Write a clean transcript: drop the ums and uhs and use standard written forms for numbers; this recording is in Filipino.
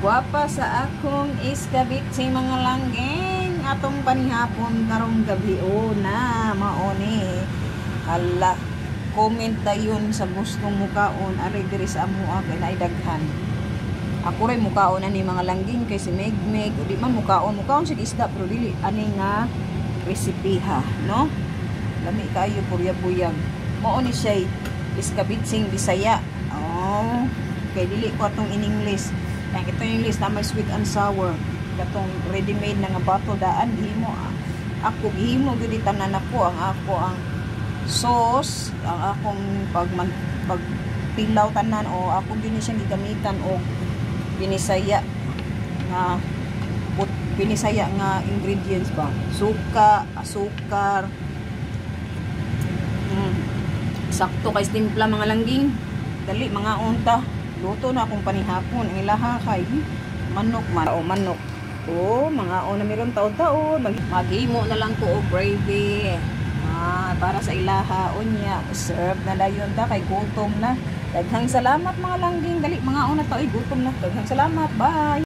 Guwapa sa akong iskabit si mga langgeng atong panihapon karong gabi na maoni. Hala, comment dayon sa gustong mukaon ari diri sa amoa kay naidaghan. Ako rin mukaon na ni mga langgeng kay si Megmeg, di man mukaon sig isda pero dili ani nga resipiha, no? Lami kayo purya-buyag. Mao ni siya iskabitsing Bisaya. Oh, kay dili ko atong in English. Kaya ito yung English na may sweet and sour. Katong ready-made na nga bato daan gihimo. Ako gihimo gyud tanan ako ang sauce, ang akong pagpilaw tanan o ako gyud siyang gigamitan og pinisaya nga ingredients ba. Suka, asukar. Sakto kay timpla mga langging. Dali mga unta. Luto na akong panihapon. Ang ilaha kay manok man. O manok. O mga na meron taon-taon. Maghimo na lang ko o gravy. Para sa ilaha. Unya. Serve na dayon ta kay gutom na. Daghang salamat mga langging. Dali mga na to. Gutom na. Daghang salamat. Bye.